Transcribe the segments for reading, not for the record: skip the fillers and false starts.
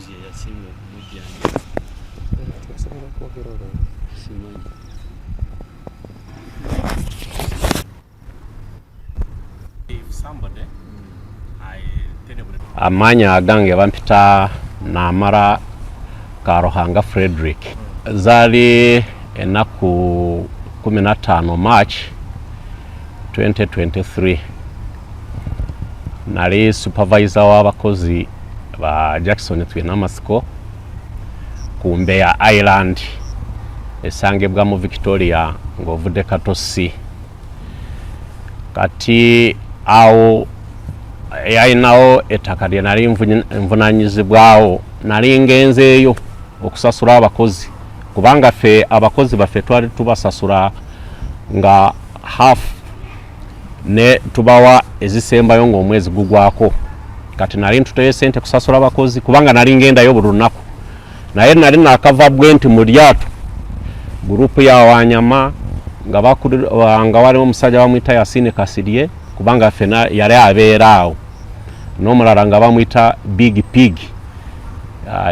mukozi yasinga okumujjanjaba. Tusobola kwogera olwo. Simanyi. Amanya agange bampita Namara Karohanga Frederick. Zali enaku 15 March 2023. Nali supervisor w'abakozi ba Jackson Twinamasiko ku Mbeya Island esangibwa mu Victoria ng'ovudde Katosi. Kati awo yayinawo ettaka lye nali nvunanyizibwawo nali ngenzeeyo okusasula abakozi kubanga ffe abakozi baffe twali tubasasula nga half ne tubawa ezisembayo ng'omwezi gugwako. Kati nali ntuteye sente kusasula abakozi kubanga nali ngendayo buli lunaku naye nali nakava bwenti mu lyato gurupu ya Wanyama nga waliwo omusajja bamuyita Yasini Kasirye kubanga fena yali abeera awo n'omulala nga bamuyita Big Pig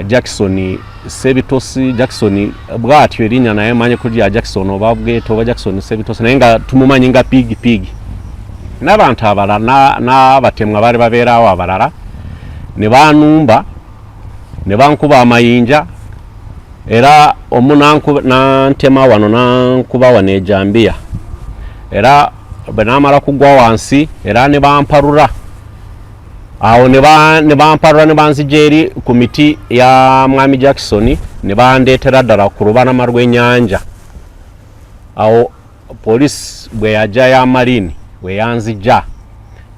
Jackson Sebitosi Jackson bwatyo erinnya naye manye kulya Jackson oba bweto oba Jackson Sebitosi naye nga tumumanyi nga Big Pig n'abantu abalala n'abatemwa bali babeera awo abalala ne banumba ne bankuba amayinja era nantema wano nankuba wano ejambiya era bwe namala kugwa wansi era ne bamparura awo ne bamparura ne banzija eri ku miti ya Mwami Jackson ne bandeetera ddala ku lubalama rw'ennyanja. Awo poliisi bwe yajja ya Marine bwe yanzija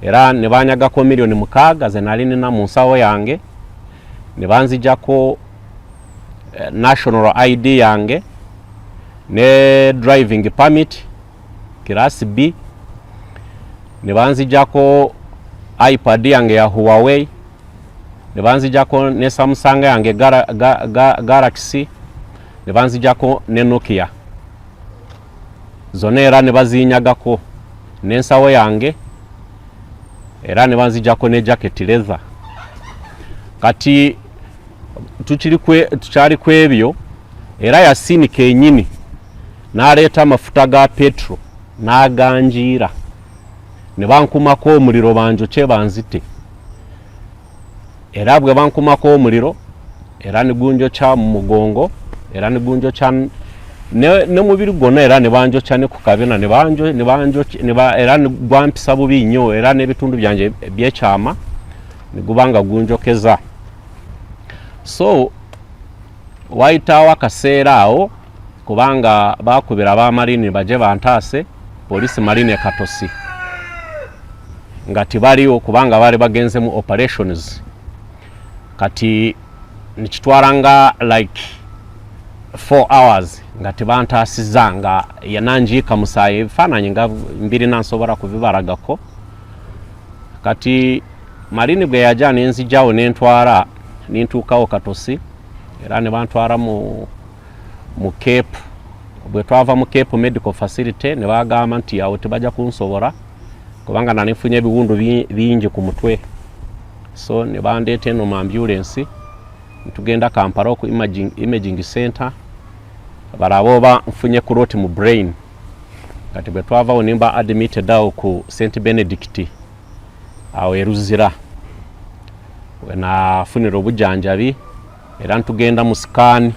era ne banyagako $6 million ze nali nina mu nsawo yange ne banzijako national ID yange ne driving permit class B ne banzijako iPad yange ya Huawei ne banzijako ne Samsung yange Galaxy ne banzijako ne Nokia zonna era ne bazinyagako n'ensawo yange era ne banzijako ne jacket leather. Kati tukyali kwebyo era Yasini kenyini n'aleeta amafuta ga petro n'aganjiira ne bankumako omuliro banjokye banzite era bwe bankumako omuliro era ne gunjokya mu mugongo era ne gunjokya ne mubiri gwonna era ne banjokya ne ku kabina era ne gwampisa bubi nnyo era n'ebitundu byanje ebyekyama ne gubanga gunjokeza. So wayitawo akaseera awo kubanga bakubira ba Marine baje bantaase poliisi Marine Katosi nga tibaliwo kubanga bali bagenze mu operations. Kati nikitwala nga like 4 hours nga tibantaasiza nga yananjiika musaayi ebifaananyi nga 2 nansobola kubibaragako. Kati Marine bwe yajja nenzijjawo nentwala nintuukawo Katosi era ne bantwala mu Cape. Bwe twava mu Cape Medical Facility ne bagamba nti awo tebajja kunsobola kubanga nanifunye ebiwundu bingi ku mutwe. So ne bandeeta eno mu ambulance ntugenda Kampala ku imaging center balaba oba nfunye kuroti mu brain. Kati bwe twavawo nimba admitted awo ku St Benedict awo eruzira wenafunira obujjanjabi era ntugenda mu scan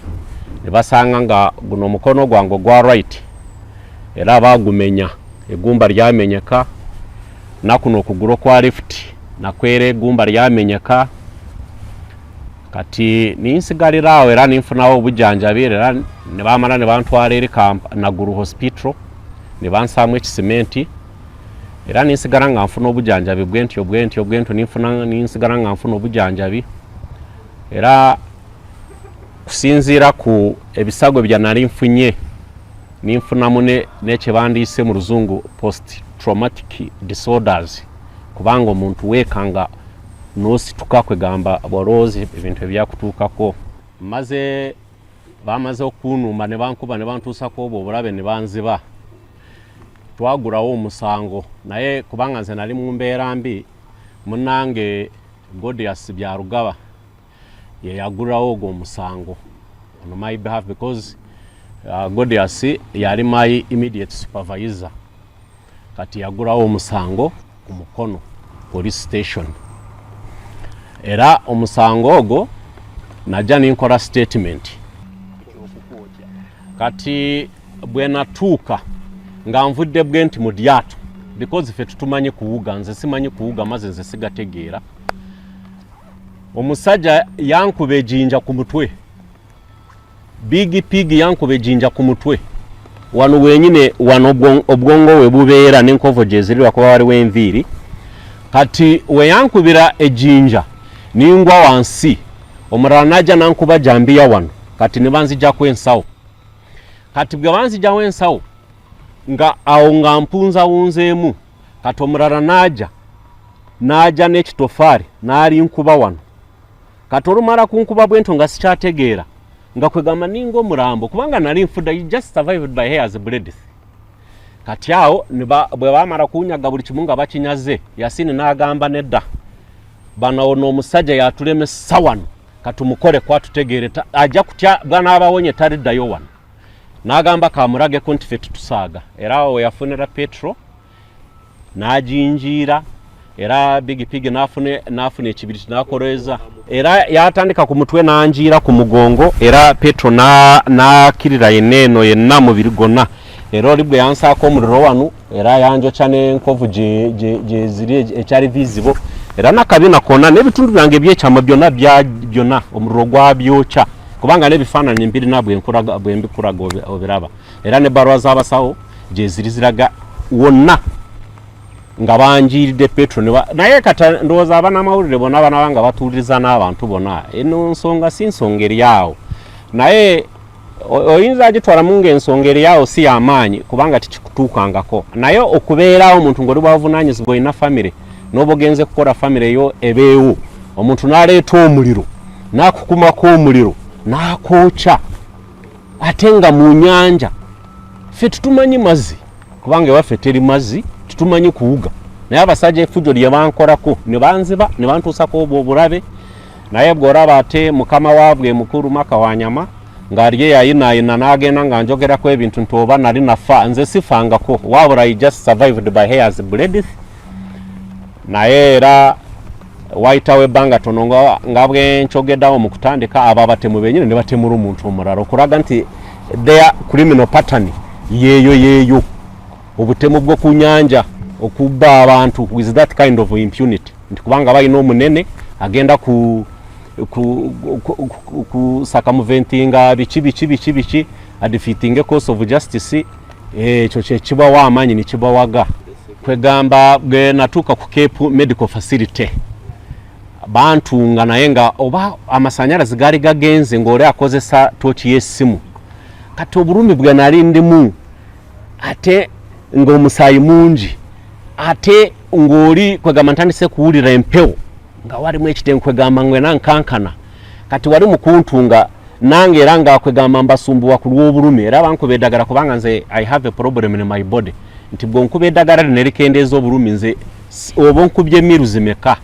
ne basanga nga guno mukono gwange gwa right era bagumenya egumba lyamenyeka na kuno okugulu kwa left nakwere egumba lyamenyeka. Kati ninsigalira awo era ninfunawo obujjanjabi era ne bamala ne bantwala eri Naguru Hospital ne bansaamu ekisementi era ninsigala nga nfuna obujjanjabi bwentyo ninsigala nga nfuna obujjanjabi era kusinziira ku ebisago bya nali nfunye ninfunamu n'ekyebandiise mu Luzungu post traumatic disorders kubanga omuntu weekanga n'osituka kwegamba bwolowooza ebintu ebyakutuukako. Bamaze okunumba ne bankuba ne bantuusako obwo obulabe ne banziba. Twagulawo omusango naye kubanga nze nali mu mbeera mbi munnange Godias Byarugaba ye yagurawo ogwo omusango on my behalf because Godias yali my immediate supervisor kati yagurawo omusango ku Mukono police station era omusango ogwo najja ninkola statement kati bwe natuuka nga nvudde bwenti mu lyaato because ffe tutumanye kuwuga nze simanyi kuwuga maze nze sigategeera omusajja yankuba ejinja ku mutwe big pig yankuba ejinja ku mutwe wano wenyine wano obwongo we bubeera n'enkovo gye zirirwa kuba waliwo enviiri kati we yankubira ejinja ningwa wansi omulala najja nankuba jambiya wano kati ne banzijjako ensawo kati bwe banzijjawo ensawo nga awo nga mpunza wunzeemu kati omulala najja n'ekitofaari naali nkuba wano kati olumala kunkuba bwento nga sikyategeera nga kwegamba ninga omulambo kubanga nali nfudda just survived by hairs blades kati awo bwe bamala kunyaga buli kimu nga bakinyaze Yasini n'agamba nedda bano ono omusajja yatulemesa wano katumukole kwatutegeere ajja kutya bwana abawonye taliddayo wano n'agamba kamurage ko nti ffe tutusaaga era awo yafunira petro n'ajinjiira era big pig nafune ekibiriti nakoleza era yatandika ku mutwe nanjira ku mugongo era petro nakirira yenna mubiri gonna era olibwe yansako omuliro wanu era yanjoca n'enkovu gye ziri ekyali visible era nakabina konna n'ebitundu byange byekyama byonna omuliro gwabyoca kubanga n'ebifaananyi mbiri nabwe mbikuraga obiraba era ne barua z'abasawo gye ziri ziraga wonna nga banjiridde petro naye kata ndowooza abana amawulire bonna banabanga batuuliriza n'abantu bonna eno nsonga si nsonga eryawo naye oyinza agitwalamu ng'ensonga eryawo si y'amaanyi kubanga tikikutuukangako naye okubeerawo omuntu ng'oli bwavunaanyizibwa olina famire n'oba ogenze kukola famire yo ebeewo omuntu n'aleeta omuliro n'akukumako omuliro n'akwokya ate nga mu nnyanja ffe tutumanyi mazzi kubanga ewaffe teri mazzi tutumanyi kuwuga naye abasajja efujjo lye bankolako ne banziba ne bantuusako obwo obulabe naye bw'olaba ate mukama waabwe mukulu Maka Wanyama ng'ali yayinaayina n'agenda nga njogerako ebintu nti oba nali nafa nze sifangako wabula I just survived by hairs blades naye era wayitawo ebbanga tono nga bwe nkyogeddawo mu kutandika abo abatemu benyine ne batemula omuntu omulala okulaga nti their criminal pattern yeeyo obutemu bwo ku nyanja okubba abantu with that kind of impunity nti kubanga balina omunene agenda ku circumventinga biki adifeating a cause of justice ekyo kye kibawa amaanyi ne kibawaga kwegamba bwe natuuka ku Cape Medical Facility bantunga naye nga oba amasanyalazi gaali gagenze ng'oli akozesa tooki y'essimu kati obulumi bwe nali ndimu ate ng'omusaayi mungi ate ng'oli kwegamba ntandise kuwulira empewo nga walimu ekitengu kwegamba ngwena nkankana kati wali mu kuntunga nange era nga kwegamba mbasumbuwa ku lw'obulumi era bankuba eddagala kubanga nze I have a problem in my body nti bw'onkuba eddagala nerikendeza obulumi nze oba nkubye emiru zimeka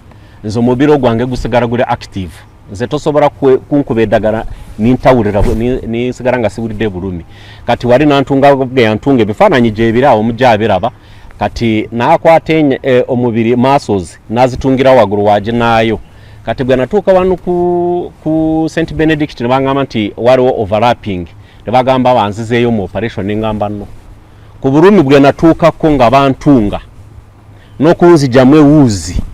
nze omubiri gwange gusigala guli active nze tosobola kunkuba eddagala nintawulira ninsigala nga siwulidde bulumi kati wali nantunga bwe yantunga ebifaananyi gye ebiraawo omujja abiraba kati n'akwata omubiri muscles n'azitungira waggulu waginaayo kati bwe natuuka wano ku St Benedict ne bagamba nti waliwo overlapping ne bagamba banzizeeyo mu operation ngamba nno ku bulumi bwe natuukako nga bantunga n'okunzijamu ewuuzi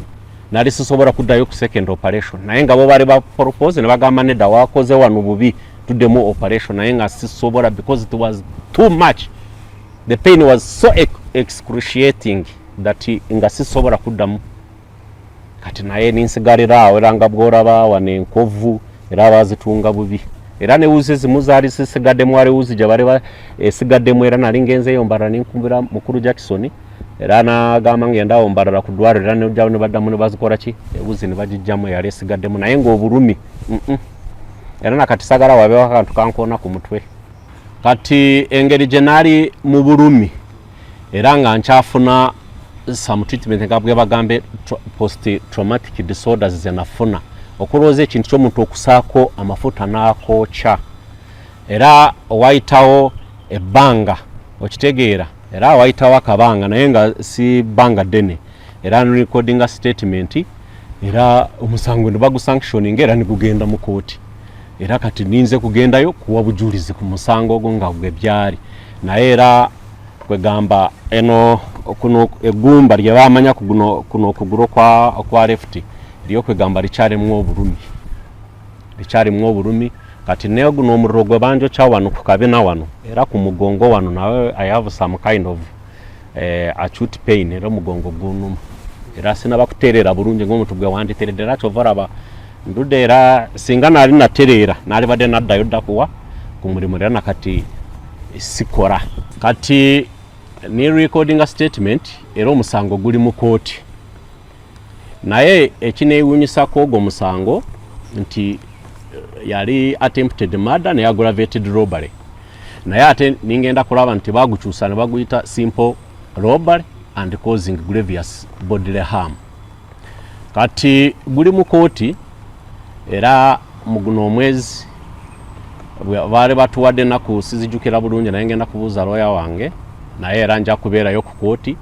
nali sisobola kuddayo ku second operation naye nga bo bali ba propose ne bagamba nedda wakoze wano bubi tuddemu operation naye nga sisobola because it was too much the pain was so excruciating that nga sisobola kuddamu kati naye ninsigalira awo era nga bw'olaba wano enkovu era bazitunga bubi era newuzi ezimu zaali zisigaddemu wali wuzi gye bali esigaddemu era nali ngenzeeyo mbalala ninkumbira mukulu Jackson era n'agamba ngenda ombalala ku ddwaliro era nejjawo ne baddamu ne bazikola ki ewuzi ne bagijjamu eyali esigaddemu naye ng'obulumi era nakati sagala wabeewo akantu kankoona ku mutwe kati engeri gye naali mu bulumi era nga nkyafuna some treatment nga bwe bagambe post traumatic disorders ze nafuna okuloza ekintu ky'omuntu okusaako amafuta n'akookya era wayitawo ebbanga okitegeera era wayitawo akabanga naye nga si bbanga ddene era recording statement era omusango ne bagusanctioning era ne gugenda mu kooti era kati ninze kugendayo kuwa bujulizi ku musango ogwo nga gwe byali naye era kwegamba eno kuno egumba lye bamanya kuno okuguro kwa left lyo kwegamba likyalimu obulumi kati neyo guno omuriro gwe banjo kya wano ku kabina wano era ku mugongo wano nawe I have some kind of acute pain era mugongo gunuma era sina bakuterera bulungi ng'omuntu gwe wanditeredde era kyovaraba ndude era singa nali naterera nali badde naddayo dda kuwa ku mulimu era nakati sikora kati ni recording a statement era omusango guli mu kooti naye ekineewuunyisako ogwo musango nti yali attempted murder ne aggravated robbery naye ate ningenda kulaba nti bagukyusa ne baguyita simple robbery and causing grievous bodily harm kati guli mu kooti era muguno omwezi baali batuwadde ennaku sizijjukira bulungi naye ngenda kubuuza lawyer wange naye era nja kubeerayo ku kooti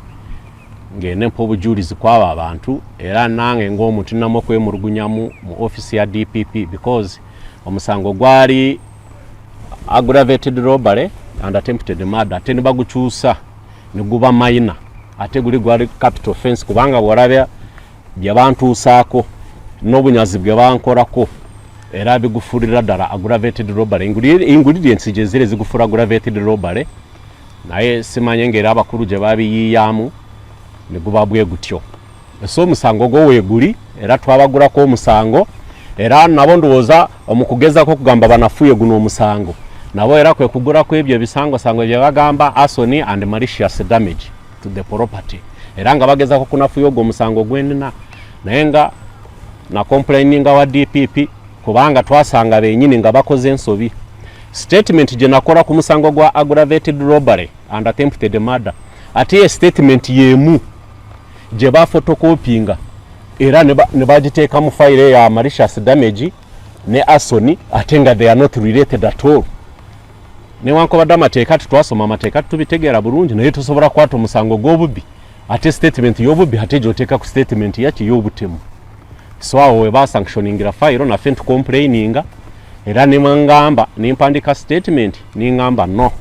ngende mpa obujulizi kwabo abantu era nange ng'omuntu nnamu okwemulugunyamu mu office ya DPP because omusango gwali aggravated robbery and attempted murder ate ne bagukyusa ne guba minor ate gwali capital offense kubanga bw'olabya bye bantuusaako n'obunyazi bwe bankorako era bigufulira ddala aggravated robbery ingredients gye ziri zigufula aggravated robbery naye simanye ng'era abakulu gye babiyiiyaamu ne guba bwe gutyo so omusango gwo weeguli era twabagulako omusango era nabo ndowooza omukugezako kugamba banafuye guno omusango nabo era kwe kugulako ebyo ebisangosango bye bagamba arson and malicious damage to the property era nga bagezako kunafuya ogwo omusango gwendina naye nga na complaininga wa DPP kubanga twasanga benyini nga bakoze ensobi statement gye nakola ku musango gwa aggravated robbery and attempted murder ate statement yemu gye bafotokopinga era ne bagiteeka mu file ya malicious damage ne arson ate nga they are not related at all newankubadde amateeka twasoma amateeka tubitegeera bulungi naye tusobola kwata omusango gw'obubbi ate statement y'obubbi ate gyoteeka ku statement yaki y'obutemu so awo we basanctioningira file naffe ntucomplaininga era nemangamba nempandika statement ningamba no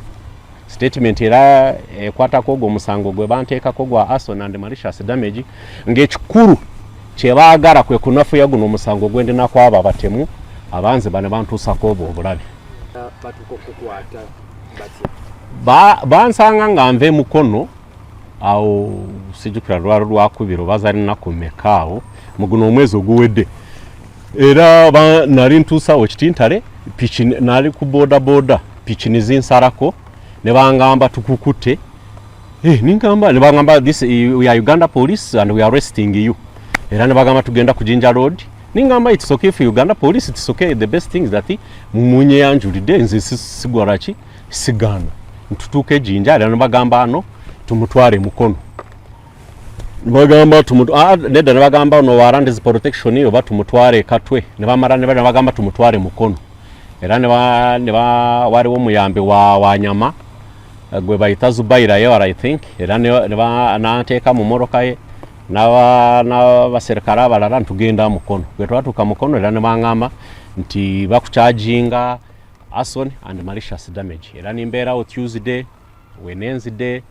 statement era ekwatako ogwo omusango gwe banteekako gwa arson and malicious damage ng'ekikulu kye baagala kwe kunafuya guno omusango gwendinako abo abatemu abanze bane bantuusako obwo obulabe bansanga nga nve mukono awo sijjukira lwalo lwakubiri oba zali nnaku mmeka awo mu guno omwezi oguwedde era nali ntuusawo kitintale piki nali ku bodaboda piki nizinsalako ne bangamba tukukute ne bangamba this we are Uganda police and we are arresting you era ne bagamba tugenda ku Jinja Road ningamba it's okay for Uganda police it's okay the best thing is that mumunye yanjulidde nze sigwarachi sigana ntutuke Jinja era ne bagamba ano tumutware mukono bagamba nedda ne bagamba no warrant protection yo batumutware Katwe ne bamara ne bagamba tumutware mukono era ne waliwo muyambe wa Wanyama gwe bayita Zubaira yo I think era ne nateeka mu moroka ye n'abaserikale abalala ntugenda mukono bwe twatuuka mukono era ne bangamba nti bakucharginga arson and malicious damage era nimbeerawo Tuesday, Wednesday,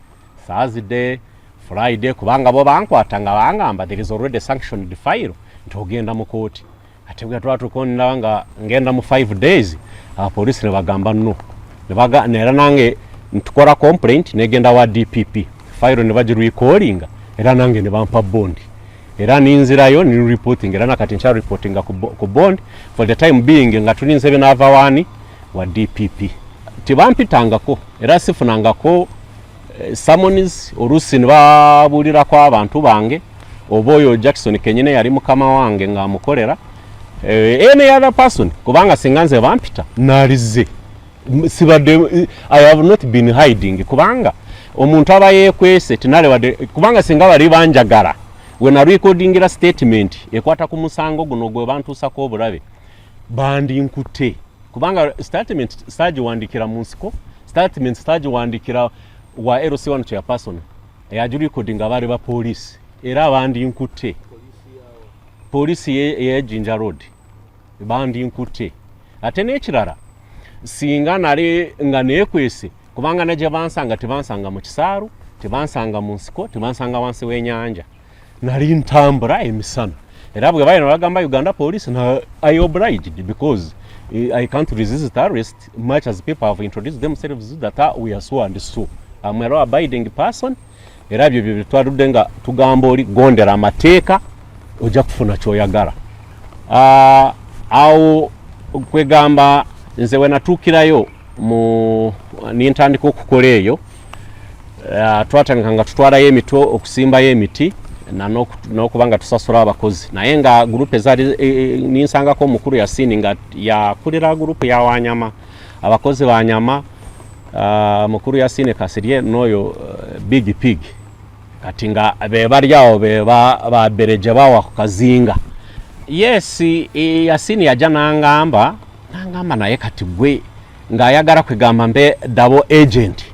Thursday, Friday kubanga bo bankwata nga bangamba there is already sanctioned file ntogenda mu kooti ate bwe twatukonera nga ngenda mu 5 days police ne bagamba no ne era nange ntukola complaint negenda wa DPP file ne bagirecallinga era nange ne bampa bond era ninzirayo ni reporting era nakati ncha reporting ku bond for the time being nga tulinze binava wani wa DPP tibampitangako era sifunangako summons olusi ne babulira kwa abantu bange oboyo Jackson kenyine yali mukama wange nga amukolera any other person kubanga singanze bampita nalize sibadde I have not been hiding kubanga omuntu abaye kwese tinale wade kubanga singa bali banjagala wena recordingira statement ekwata ku musango guno gwe bantusako obulabe bandi nkute kubanga statement stage wandikira munsiko statement stage wandikira wa LC1 chairperson yajuri recordinga bari ba police era bandi nkute polisi ye Jinja Road bandi nkute ate n'ekirala singa nali nga nekwese kubanga naje bansanga tebansanga mu kisaru tebansanga mu nsiko tebansanga wansi w'enyanja nali ntambura emisana era bwe bayina bagamba Uganda police na I obliged because I can't resist arrest much as people have introduced themselves that we are so and so. I'm a law abiding person era byo bitwarude nga tugamba oli gondera amateeka ojja kufuna kyoyagala au kwegamba nze we natukirayo mu nintandika okukola eyo twatandika tutwalayo emito okusimbayo emiti n'okubanga tusasula abakozi naye nga gurupe ezali ninsangako omukulu Yasini nga yakulira gurupe ya Wanyama abakozi ba Nyama mukulu Yasini Kasirye n'oyo Big Pig kati nga be bali awo be babereje bawa ku kazinga. Yes, Yasini yajja nangamba naye kati gwe nga ayagala kwegamba mbe double agent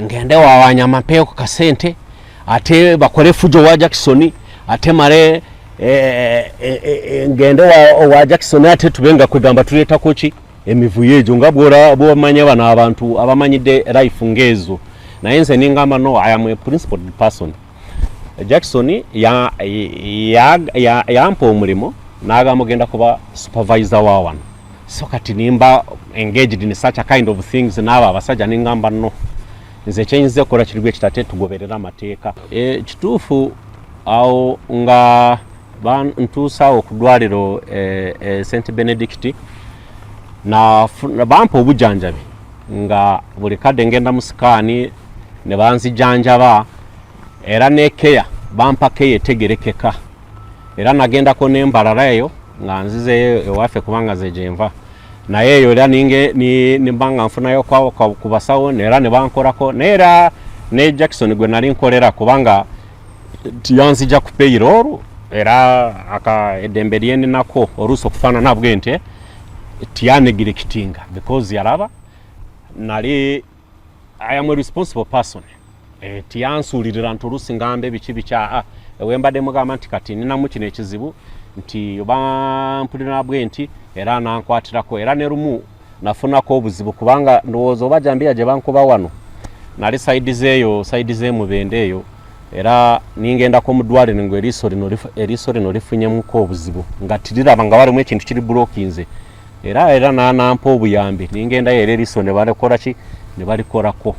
ngende wa Wanyama mpeyo ku kasente ate bakole fujo wa Jackson ate mare ngende wa Jackson ate tubenga kwegamba tuleta kochi emivuyejo ngabora bo manya bana abantu abamanyide life ngezo na yenze ningamba no I am a principled person. Jackson yampa omulimo naga mugenda kuba supervisor wa wana so kati nimba engaged in such a kind of things naba abasajja ningamba no nze chenyize kola kiribwe kitate tugoberera amateeka kituufu awo nga ntuusa okudwaliro St Benedict na bampa obujanjabi nga buli kadde ngenda musikani ne banzijanjaba era nekeya bampa keye tegerekeka era nagenda ko nembalala eyo nga nzize ewafe kubanga zejenva naye eyo era ni mbanga nfunayo kwawo kubasawo nera ne bankorako nera ne Jackson gwe nali nkolera kubanga tiyanzija ku payroll era aka edembeliyeni nako oruso kufana nabwe nte tiyanegire kitinga because yaraba nali I am a responsible person tiyansulirira nturusi ngambe bikibicha wembade mugamba nti kati nina mu kino ekizibu nti oba mpulira nabwe nti era nankwatirako era ne rumu nafunako obuzibu kubanga ndowooza obajambira gye bankuba wano nali side ze mubende eyo era ningendako mu ddwaliro ngo eriso lino lifunyemuko obuzibu nga tiriraba nga balimu ekintu kiri blokinze era nampa obuyambi ningendayo era eriso ne balikola ki ne balikorako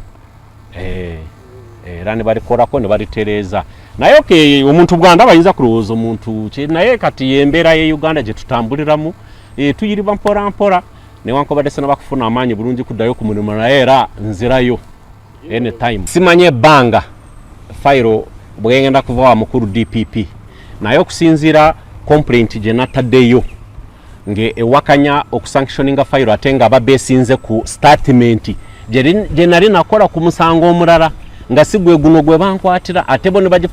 era ne balikorako ne balitereeza naye ke omuntu Buganda bayinza kulowooza omuntu naye kati yembeera ye Uganda gye tutambuliramu tuyiriba mpora newankubadde sena bakufuna amaanyi bulungi kuddayo ku mulimu naye era nzirayo anytime simanye ebbanga fayiro bwegenda kuva wa mukulu DPP naye okusinziira complaint gye nataddeyo nge ewakanya okusanctioninga fayiro ate nga babeesinze ku statement gye nali nakola ku musango omulala nga sigwe guno gwe bankwatira ate bo ne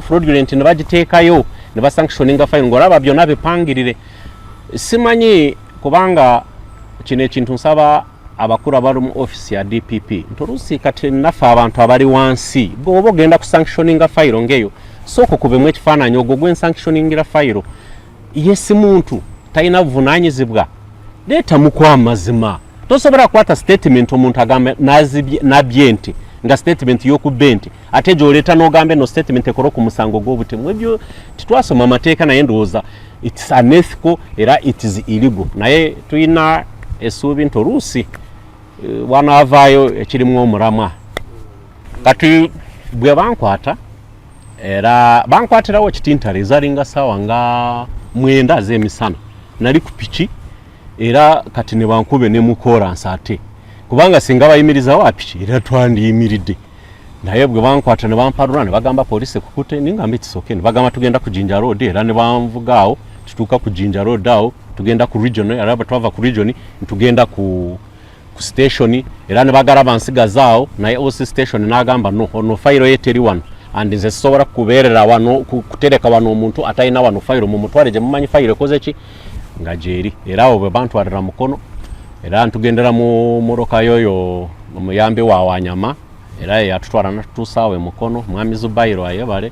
fraudulent ne bagiteekayo ne basanctioninga fayiro ng'olaba byonna bipangirire simanyi kubanga kino ekintu nsaba abakulu abali mu office ya DPP ntolusi kati naffe abantu abali wansi bw'oba ogenda ku sanctioninga fayiro ngeyo sooka okubemu ekifaananyi ogwo gwe nsanctioningira fayiro yesi muntu talina buvunaanyizibwa leetamu kw'amazima tosobola kukwata statement omuntu agambe nabye nti nga statement y'okubbe nti ate gy'oleeta n'ogambe no statement ekola ku musango gw'obutemu ebyo titwasoma amateeka naye ndowooza it's unethical era it is illegal naye tulina essuubi nti oluusi wanaavaayo ekirimu omuramwa kati bwe bankwata era bankwatirawo ekitintale ezalinga ssaawa nga 9 ez'emisana nali ku piki era kati ne bankube ne mukoransi ate kubanga singa bayimiriza wa piki era twandiyimiridde naye bwe bankwata ne bamparula ne bagamba poliisi kukute ningambe kisoke ne bagamba tugenda ku Jinja Road era ne banvugaawo tutuuka ku Jinja Road awo tugenda ku region era batwava ku region tugenda ku station era ne bagala bansigazaawo naye OC station n'agamba no fayiro ye teri wano and nze sobola kubeerera wano kutereka wano omuntu atalina wano fayiro mu mutwale gye mumanyi fayiro ekoze ki nga gyeri era abo bwe bantwalira mukono era ntugendera mu motoka yoyo omuyambi wa Wanyama era yatutwala natutusaawe mukono mwami Zubairo ayebale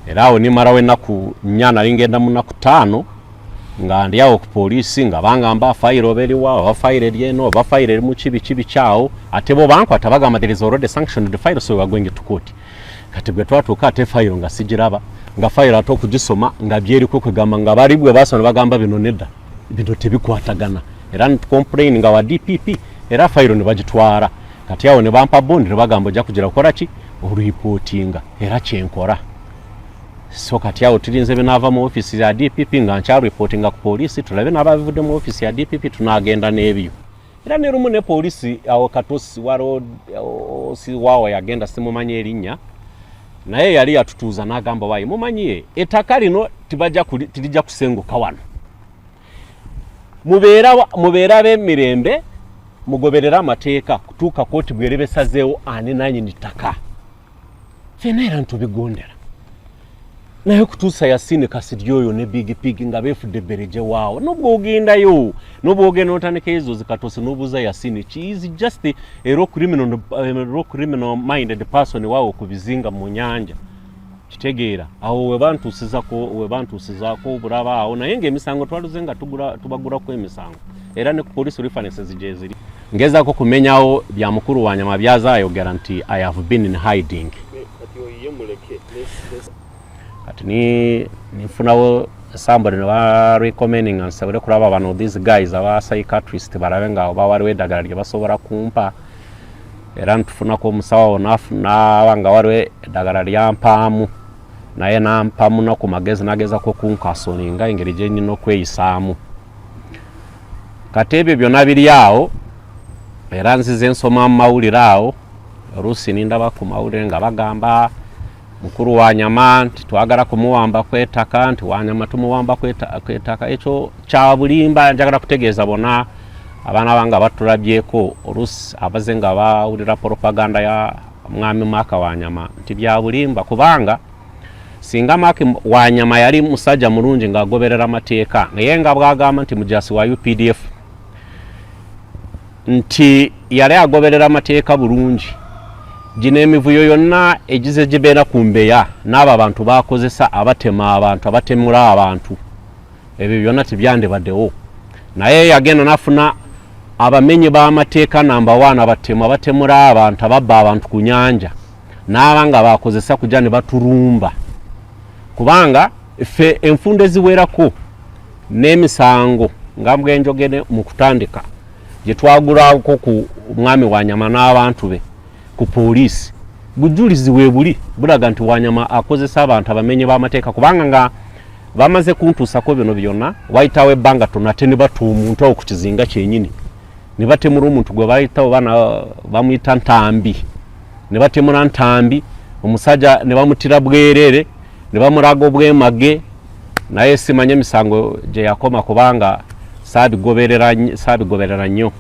era awo nimarawo ennaku 4 nali ngenda mu nnaku 5 nga ndi awo ku poliisi nga bangamba fayiro beriwa oba fayiro eryeno oba fayiro eri mu kibi kyawo ate bo bankwata bagamba there is already sanctioned fayiro so we are going to court kati bwe twatuuka ate fayiro nga sigiraba nga fayiro ate okugisoma nga byeriko kwegamba nga bali bwe basoma bagamba bino nedda bino tebikwatagana era ncomplain nga wa DPP era fayiro ne bagitwara kati awo ne bampa bondi ne bagamba ojja kugira kukola ki reportinga era kyenkora so kati awo tulinze binava mu office ya DPP nga ncha reportinga ku police tulabe n'abavudde mu office ya DPP tunagenda n'ebyo era ne rumu ne police awo katosi waro si wawo yagenda simumanye erinnya naye yali yatutuuza n'agamba wayi mumanyiye ettaka lino tilijja kusenguka wano mubeera b'emirembe mugoberera amateeka kutuuka kooti bwerebesazeewo ani nanyini ttaka fena era ntubigondera naye kutuusa Yasini Kasirye oyo ne Big Pig nga beefudde bereje waawo nobwo ogendayo nobwo ogenda otandika ezo zikatosi n'obuuza Yasini she is just a raw criminal minded person waawo ku bizinga mu nyanja kitegeera awo we bantuusizako obulaba awo naye ng'emisango twaluze nga tubagurako emisango era ne ku police references gye ziri ngezaako kumenyawo bya mukulu wa Nyama byazayogera nti I have been in hiding kati nifunawo somebody ne ba recommending ansabule kulaba bano these guys aba psychiatrist barabe nga oba waliwo eddagala lye basobola kumpa era ntufunako omusawo nabanga waliwo eddagala lyampaamu naye nampaamu naku magezi nagezako kunkasoninga engeri gye nnina okweyisaamu kati ebyo byonna biri awo era nzize nsoma mu mawulire awo oluusi nindaba ku mawulire nga bagamba mukuru wa Nyama nti twagala kumuwamba kw'ettaka nti Wanyama tumuwamba kw'ettaka ekyo kya bulimba njagala kutegeeza bona abaana banga batulabyeko oluusi abaze nga bawulira propaganda ya mwami Maka Wanyama nti bya bulimba kubanga singa Maka Wanyama yali musajja mulungi nga agoberera amateeka naye nga bwagamba nti mujasi wa UPDF nti yali agoberera amateeka bulungi gino emivuyo yonna egize gibeera ku mbeya n'abo abantu bakozesa abatema abantu abatemula abantu ebyo byonna tibyandibaddewo naye yagenda nafuna abamenyi b'amateeka namba 1 abatemu abatemula abantu ababba abantu ku nyanja n'abanga bakozesa kujja ne baturumba kubanga ffe enfunda eziwerako n'emisango nga mbwenjogere mu kutandika gye twagulako ku mwami wa Nyama n'abantu be ku police bujulizi webuli bulaga nti Wanyama akozesa abantu abamenyi b'amateeka kubanga nga bamaze kuntuusako bino byonna wayitawo ebbanga tonate ne bata omuntu awo ku kizinga kyenyini ne batemula omuntu gwe bayitawo bana bamuyita Ntambi ne batemula Ntambi omusajja ne bamutira bwerere ne bamulaga obwemage naye simanye emisango gye yakoma kubanga saabigoberera nnyo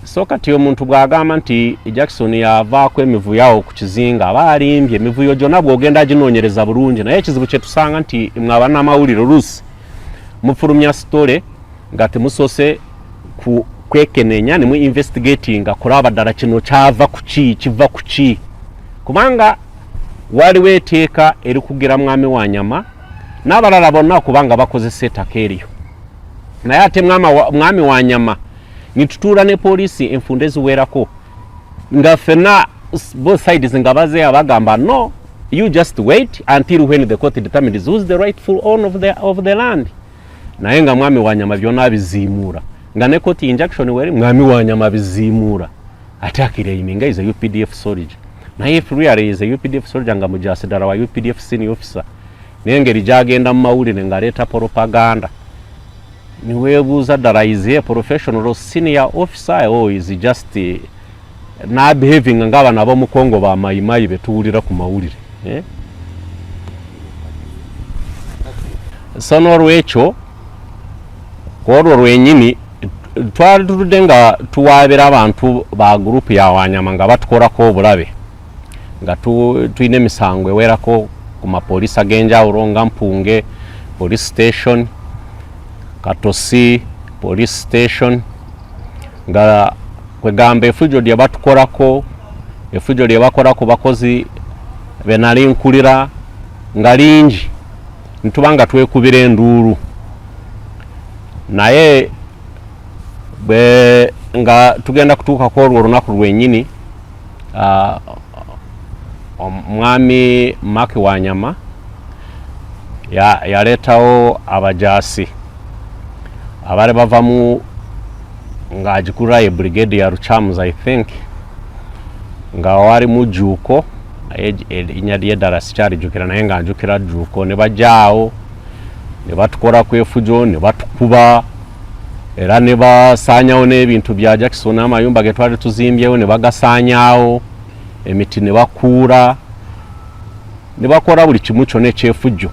so kati omuntu bwagamba nti Jackson yavaako emivuyo awo ku kizinga aba alimbye emivuyo gyonna bw'ogenda ginoonyereza bulungi naye ekizibu kye tusanga nti mwe abannamawulire oluusi mufulumya sitole nga temusoose kwekenenya ne mu investigatinga kulaba ddala kino kiva ku ki kubanga waliwo eteeka erikugira mwami wa Nyama n'abalala bonna kubanga bakozesa ettaka eryo naye ate mwami wa Nyama nitutuula ne poliisi enfunda eziwerako nga ffenna both sides nga bazeeya bagamba no you just wait until when the court determines who's the rightful owner of the land naye nga mwami wa Nyama byonna biziimuura nga ne court injunction weri mwami wa Nyama biziimuura ate akiraiminga is a UPDF soldier naye if really is a UPDF soldier nga mujasidala wa UPDF senior officer n'engeri gyagenda mu mawulire ng'aleeta propaganda niwebuuza ddala is a professional or senior officer or is just not behaving ng'abaana b'omukongo ba mayimayi betuwulira ku mawulire so n'olwekyo kwolwo lwenyini twali tuludde nga tuwaabira abantu ba gurupu ya Wanyama nga batukolako obulabe nga tuine emisango ewerako ku mapolisi ag'enjawulo nga Mpunge police station, Katosi police station, nga kwegamba efujo lye batukolako, efujo lye bakola ku bakozi benali nkulira nga lingi ntubanga twekubira enduulu, naye nga tugenda kutuukako olwo olunaku lwennyini omwami Maki Wanyama yaleetawo abajaasi abali bavamu nga agikulira brigade ya Ruchamus I think, nga wali mujuuko erinnya lyeddala sikyalijjukira naye nga njukira Juuko, ne bajjaawo ne batukola ku efujo ne batukuba era ne basaanyawo n'ebintu bya Jackson, amayumba ge twali tuzimbyewo ne bagasaanyaawo, emiti ne bakuura, ne bakola buli kimu kyonna ekyefujjo.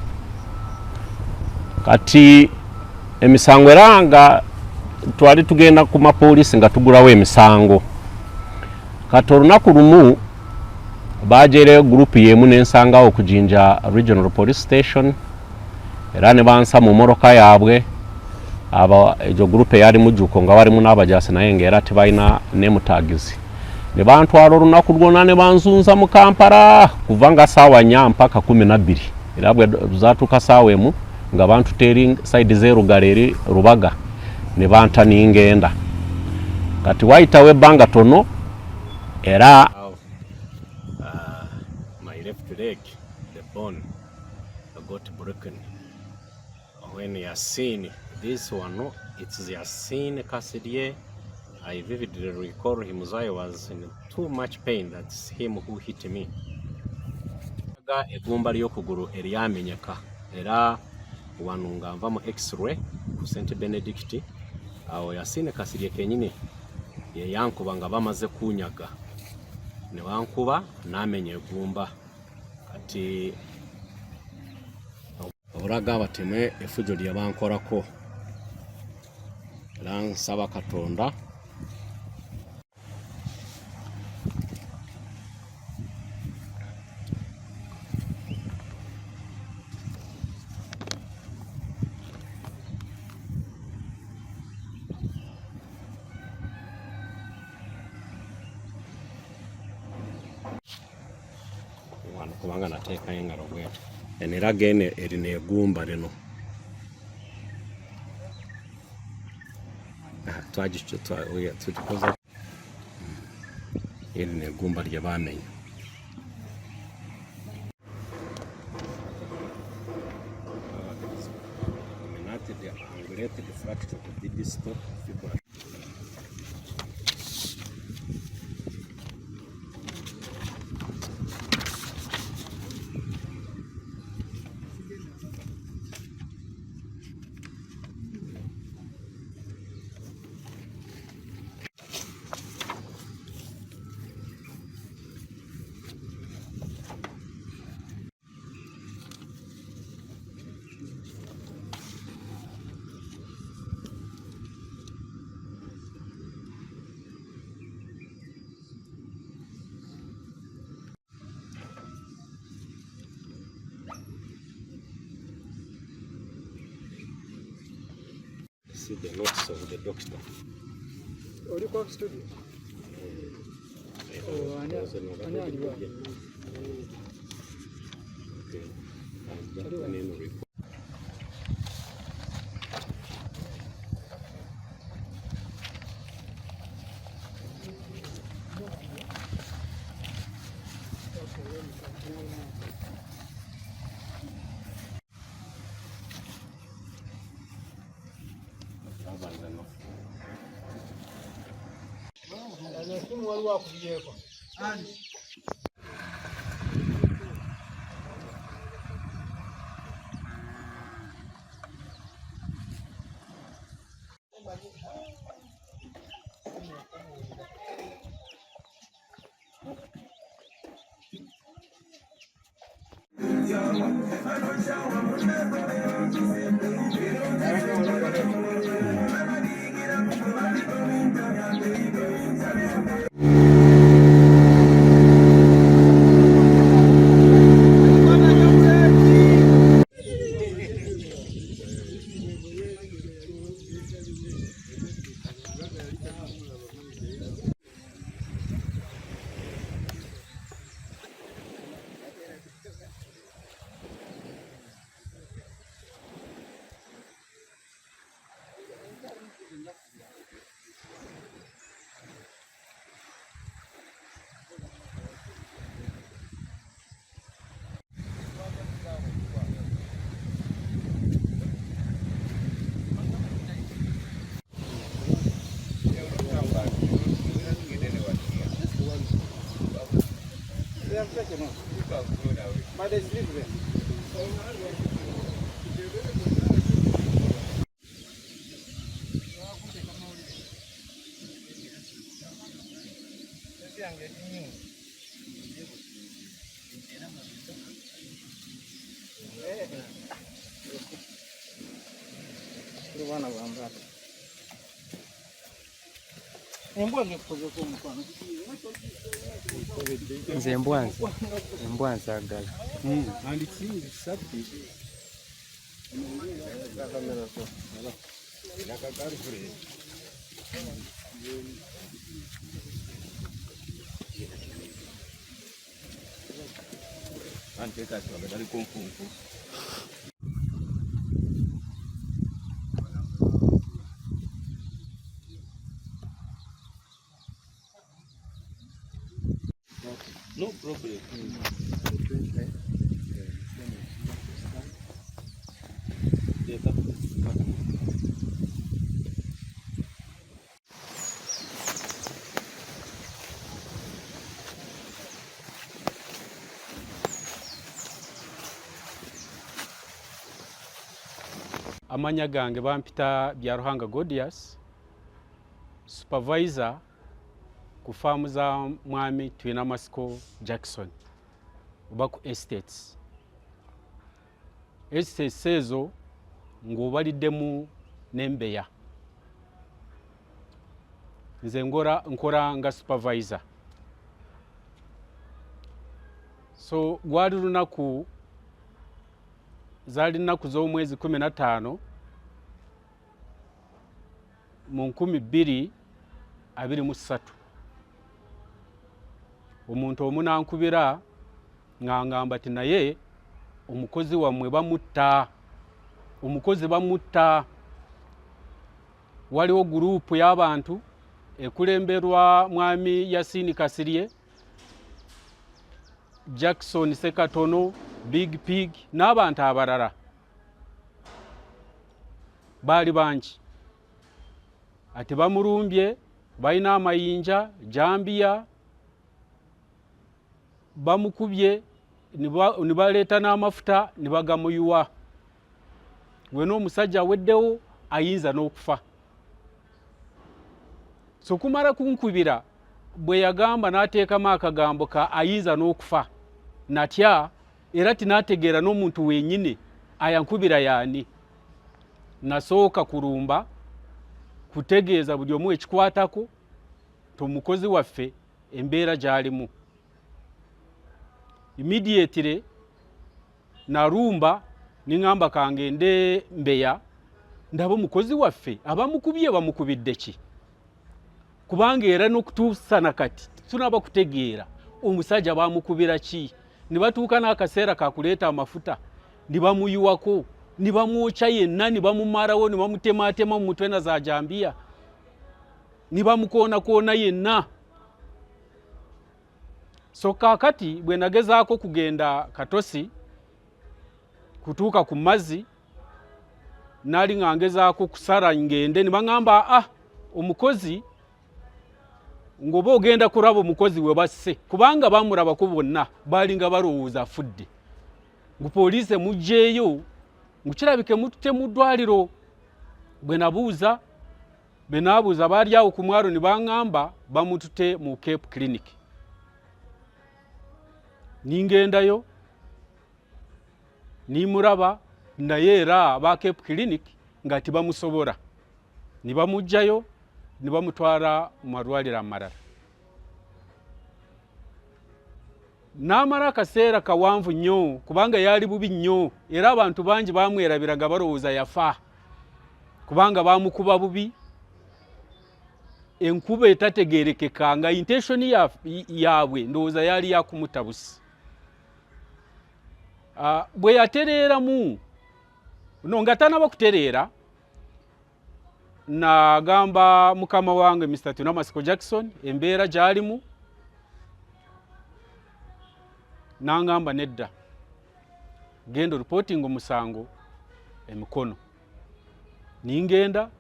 Kati emisango era nga twali tugenda ku mapolisi nga tugulawo emisango. Kati olunaku lumu bajeereyo gurupu yemu n'ensangawo ku Jinja Regional Police Station era ne bansa mu mmotoka yaabwe. Ejo gurupu eyali mujuuko nga walimu n'abajaasi naye ng'era tebalina ne mutagizi, ne bantwala olunaku lwonna ne banzunza mu Kampala kuva nga ssaawa 4 mpaka 12 era bwe zaatuuka ssaawa emu nga bantuteeri sayidi z'erugala eri Rubaga ne bantani ngenda. Kati wayitawo ebbanga tono era my left leg, the bone got broken. When you are seen this one, it's the Yasin Kassidye. I vividly recall him as I was in too much pain. That's him who hit me. Egumba ly'okugulu eryamenyeka era wano nga nva mu x-ray ku St. Benedict. Awo Yasin Kassidye kenyini ye yankuba nga bamaze kunyaga ne wankuba n'amenya egumba. Kati obulaga abateme efujo lye bankolako era nsaba Katonda kubanga nateeka engalo bwetyo era gene erina egumba lino twagikoza erina egumba lye baamenya. See the notes of the doctor. What do you call studio? Nze embwanzi agala. And it's in the subject. No problem. Amanya gange bampita bya Ruhanga Godias, supervisor ku farm za mwami Twina Masiko Jackson oba ku estates. Estates ezo ng'obaliddemu n'embeya. Nze nkora nga supervisor. So gwali lunaku zali nnaku z'omwezi 15 mu 2023. Omuntu omu nankubira ng'angamba ati naye omukozi wammwe bamutta. Omukozi bamutta. Waliwo gurupu y'abantu ekulemberwa mwami Yasini Kasirye, Jackson Sekatono, Big Pig n'abantu abalala baali bangi. Ati bamulumbye, balina amayinja, jambiya, bamukubye, nibaleeta n'amafuta nibagamuyuwa. We n'omusajja aweddewo ayinza n'okufa. So kumala kunkubira bwe yagamba n'ateekamu akagambo ka ayinza n'okufa. Natya era tinaategeera n'omuntu wenyini ayankubira yaani. Nasooka kulumba kutegeeza buli omu ekikwatako tomukozi waffe embeera gy'alimu. Immediately narumba ningamba kangende Mbeya ndaba omukozi waffe abamukubye bamukubidde ki? Kubanga era n'okutuusa nakati tunaba kutegeera omusajja bamukubira ki? Ne batuuka n'akaseera kakuleeta amafuta ne bamuyuwako, ne bamwokya yenna, ne bamumalawo, ne bamutemaatema mu mutwe na za jambiya, ne bamukoona yenna. So kaakati bwe nagezaako kugenda Katosi kutuuka ku mazzi, nali nga ngezaako kusala ngende, ne baŋŋamba omukozi ng'oba ogenda kulaba omukozi we basse, kubanga bamulabako bonna baali nga balowooza afudde. Ngu poliisi mugyeeyo ngu kirabike mututte mu ddwaliro. Bwe naabuuza baali awo ku mwalo ne baŋŋamba bamututte mu Cape Clinic. Ningendayo nimulaba, naye era aba Cape Clinic nga tibamusobola. Ne bamugjayo ne bamutwala mu malwaliro amalala. N'amala akaseera kawanvu nnyo kubanga yali bubi nnyo, era abantu bangi bamwerabiraga balowooza yafa kubanga bamukuba bubi, enkuba etategeerekeka nga intention yaabwe ndowooza yali yakumutta busi. Bwe yatereeramu nga tanaba kutereera, nagamba mukama wange Mr. Twina Masiko Jackson embeera gy'alimu, nangamba nedda, genda reporting omusango emikono. Ningenda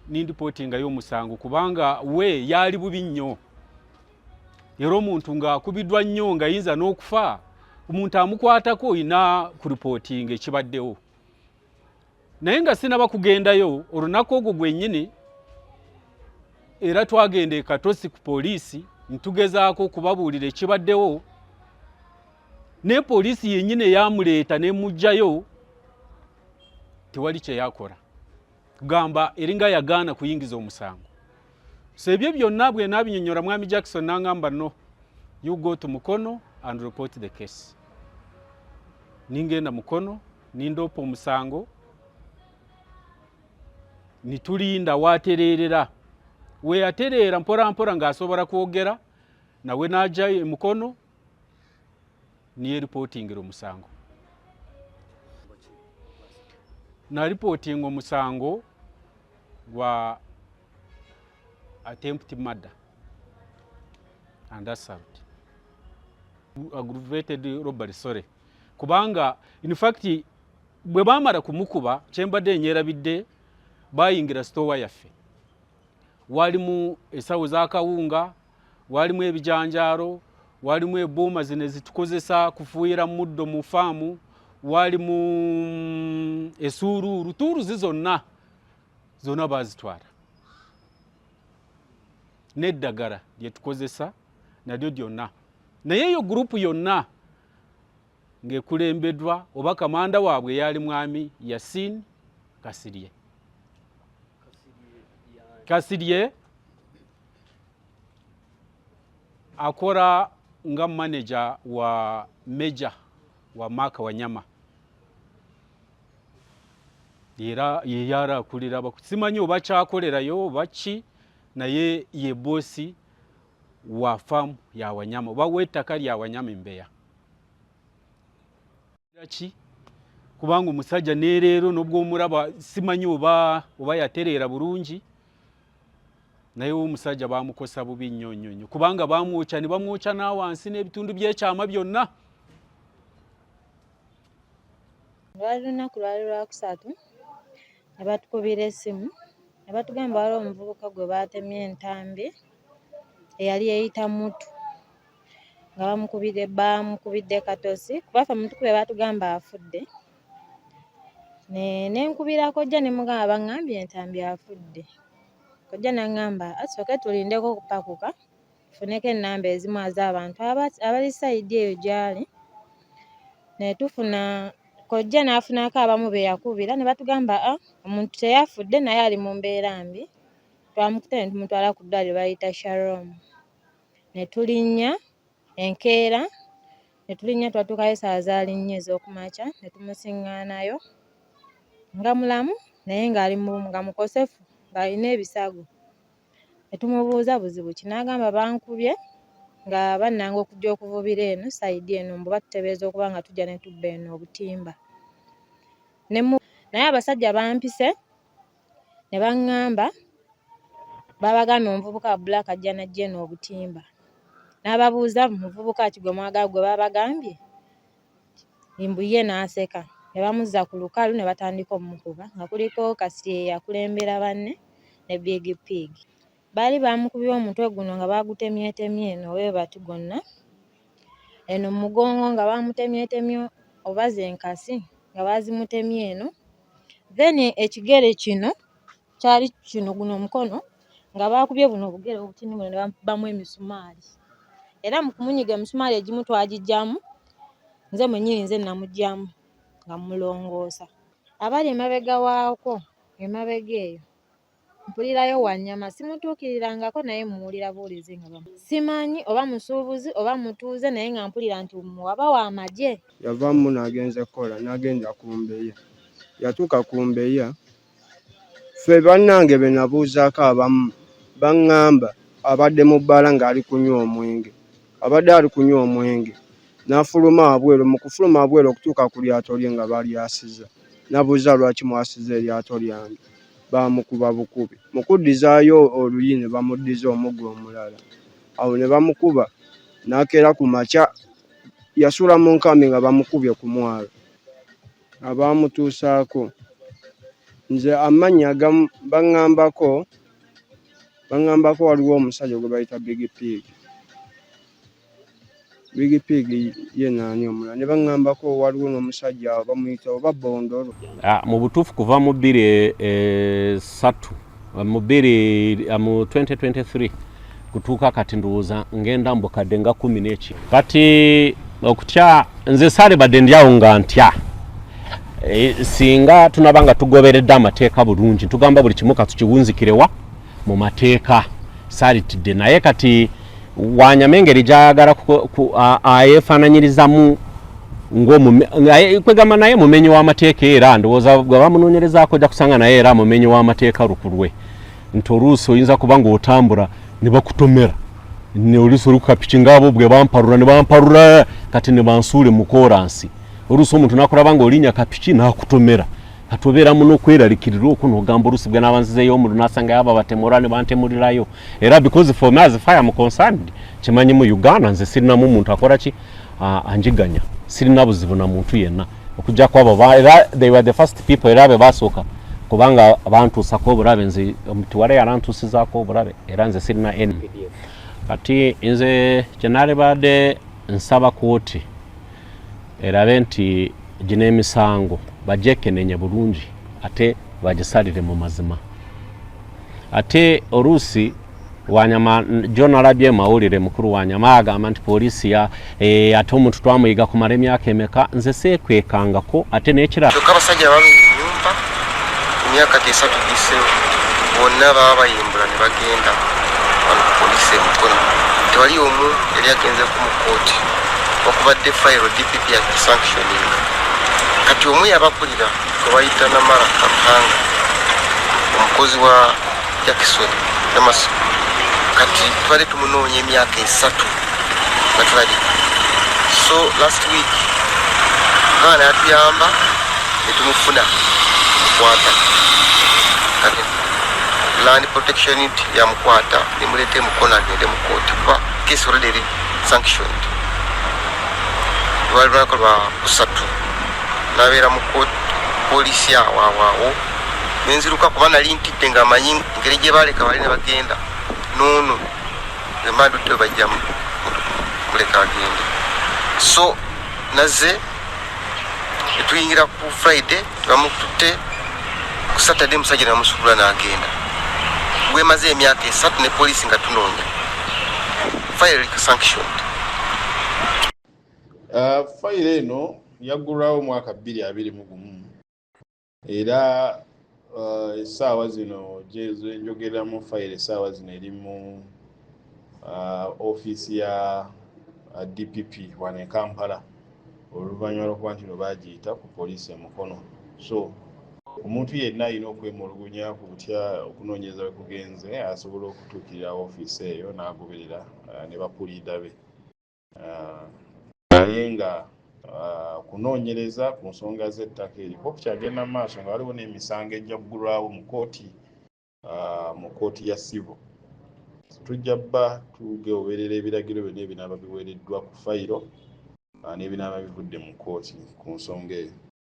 nindipotinga y'omusango kubanga we yali bubi nnyo. era omuntu ng'akubiddwa nnyo nga yinza n'okufa, omuntu amukwatako olina ku ripootinga ekibaddewo. Naye nga sinaba kugendayo olunaku ogwo gwennyini, era twagenda e Katosi ku poliisi ntugezaako okubabuulira ekibaddewo, ne poliisi yennyini eyamuleeta n'emugjayo tewali kye yakola, kugamba eringa yagaana kuyingiza omusango. So ebyo byonna bwe nabinnyonnyola Mwami Jackson n'angamba no, you go to Mukono and report the case. Ningenda Mukono nindoopa omusango, nitulinda watererera. We yatereera mpora mpora ng'asobola kwogera, nawe n'ajja e Mukono niye reportingira omusango. Na reporting omusango gwa attempted murder and assault, aggravated robbery, sorry. Kubanga in fact bwe baamala kumukuba kyembadde nyerabidde, bayingira store yaffe. Walimu esawo za kawunga, walimu ebijanjaalo, walimu ebbooma zino zitukozesa kufuuyira muddo mu faamu, walimu esuuruuru, tuuruzi zonna bazitwala. N'eddagala lye tukozesa nalyo lyonna. Naye eyo gurupu yonna ng'ekulembeddwa oba kamanda waabwe yali Mwami Yasin Kasirye. Kasirye akora nga manager wa Major wa Maka Wanyama. Era yeyara akulira simanyi oba kyakolerayo oba ki, naye ye bosi wa farm ya Wanyama oba w'ettaka lya Wanyama Mbeya. Ki kubanga omusajja nereero n'obwo omulaba simanyi oba yatereera bulungi, naye omusajja baamukosa bubi nnyo nnyo kubanga baamwokya ne bamwokya n'awansi n'ebitundu by'ekyama byonna. Lwali lunaku lwali lwakusatu ne batukubira essimu ne batugamba waliwo omuvubuka gwe baatemye entambi eyali eyita Mutu nga bamukubidde Katosi. Kubaffe mutukube batugamba afudde, nenkubira kojja ne mugamba baŋŋambye entambi afudde. Kojja n'aŋŋamba asooke tulindeko okupakuka tufuneko ennamba ezimu az'abantu abali sayidi eyo gy'ali. Ne tufuna kojja n'afunako abamu be yakubira ne batugamba omuntu teyafudde naye ali mu mbeera mbi, twamukute ne tumutwala ku ddwaliro bayita Shalom. Ne tulinnya enkeera, ne tulinnya twatuukayo essaawa zaali 4 ez'okumakya, ne tumusiŋŋaanayo nga mulamu naye nga mukosefu ng'alina ebisago. Ne tumubuuza buzibu ki, n'agamba bankubye nga bannanga okujja okuvubira eno sayidi eno mbu batuteebereza okuba nga tujja ne tubba eno obutimba. Naye abasajja bampise ne baŋŋamba babagambye omuvubuka wa Black ajja n'ajja eno obutimba. N'ababuuza muvubuka ki gwe mwagala gwe babagambye, mbu ye n'aseka. Ne bamuzza ku lukalu ne batandika omukuba nga kuliko Kasirye yakulembera banne ne Big Pig. Baali bamukubye omutwe guno nga bagutemyetemye eno weebati gwonna, eno mu mugongo nga bamutemyetemye oba ze enkasi nga bazimutemye eno, then ekigere kino kyali kino guno omukono nga baakubye buno obugere obutini buno ne bamukubamu emisumaali. Era mu kumunyiga emisumaali egimu twagiggyamu, nze mwennyini nze namuggyamu nga mulongoosa. Abali emabega waako, emabega eyo mpulirayo Wanyama, simutuukirirangako naye muwulira buwulizi nga bamu. Simanyi oba musuubuzi oba mutuuze naye nga mpulira nti waba wa magye. Yavaamu n'agenza kukola n'agenda ku Mbeya. Yatuuka ku Mbeya, ffe bannange be nabuuzaako abamu baŋŋamba abadde mu bbaala ng'ali kunywa omwenge. Abadde ali kunywa omwenge n'afuluma wabweru, mu kufuluma wabweru okutuuka ku lyato lye nga balyasiza. Nabuuza lwaki mwasiza eryato lyange, baamukuba bukubi. Mu kuddizaayo oluyi ne bamuddiza omuggo omulala. Awo ne bamukuba n'akeera ku makya, yasula mu nkambi nga bamukubye ku mwalo. Abaamutuusaako nze amannya agamu baŋŋambako waliwo omusajja gwe bayita Big Pig. Bigipigi ye nani omulala ne baŋŋambako waliwo n'omusajja awo bamuyita oba Bondolo. Mu butuufu kuva mu 2003 mu 2023 kutuuka kati ndowooza ngenda mbukadde nga 11 kati okutya nze saalibadde ndyawo nga ntya singa tunabanga tugoberedde amateeka bulungi tugamba buli kimu katukiwunzikirewa mu mateeka saalitidde naye kati Wanyama engeri gyayagala ayefaananyirizamu kwegamba naye mumenyi w'amateeka era ndowooza bwe bamunoonyerezaako ojja kusanga naye era mumenyi w'amateeka lukulwe nti oluusi oyinza kuba ng'otambula ne bakutomera oluusi oli ku kapiki ngaabo bwe bamparula ne bamparula kati ne bansuule mu kooransi oluusi omuntu nakulaba ng'olinya kapiki n'akutomera kati obeera muno okweraliikirira okwo n'ogamba oluusi bwe n'abanzizeeyo omululu n'asanga abo batemula ne bantemulirayo era because for me as fire am concerned kimanyi mu Uganda nze sirinamu omuntu akola ki anjiganya sirina buzibu na muntu yenna okujja kwabo era they were the first people era be basooka kubanga bantuusako obulabe nze omutuwala yarantuusizaako obulabe era nze sirina enemy kati nze kyenaalibadde nsaba kooti erabe nti gino emisango bagyekenenye bulungi ate bagisalire mu mazima ate oluusi Wanyama John alabye mawulire mukuru Wanyama agamba nti poliisi ate omuntu twamuyiga kumala emyaka emeka nze seekwekangako ate n'ekirala kyokka abasajja bali mu nnyumba emyaka 3 giseewo bonna baba bayimbula ne bagenda wano poliisi emukono tewali omu yali agenzeku mu kooti okubadde fayiro DPP yakisanctioning kati omu yabakulira gwe bayita Namara Kampanga omukozi wa Jackson Namasu kati twali tumunoonya emyaka 3 batulabye so last week kana yatuyamba netumufuna mukwata kati land protection unit yamukwata nemulete mukono agende mu kooti kuba case already sanctioned lwali lunako lwa kusatu nabeera mu poliisi awo nenziruka kuba nali ntidde nga amanyi engeri gye baleka bali ne bagenda nono embandudde bajja muleka agende so naze netuyingira ku Friday tebamututte ku Saturday musajja namusubula n'agenda gwemaze emyaka 3 ne poliisi nga tunoonya fire sanctioned. Fire eno yaggulwawo mwaka 2021 era essaawa zino njogeramu fire essaawa zino eri mu ofiisi ya DPP wano e Kampala oluvannyuma lw'okuba nti bagiyita ku poliisi emukono so omuntu yenna alina okwemulugunya ku butya okunoonyereza bwe kugenze asobola okutuukirira ofiisi eyo n'agoberera ne bapuliida be naye nga kunoonyereza ku nsonga z'ettaka eriko kukyagenda mu maaso nga waliwo n'emisango ejja kuggulwawo mu kooti ya civil tujja bba tugoberera ebiragiro byonna ebinaaba biweereddwa ku fayiro n'ebinaaba bivudde mu kooti ku nsonga eyo.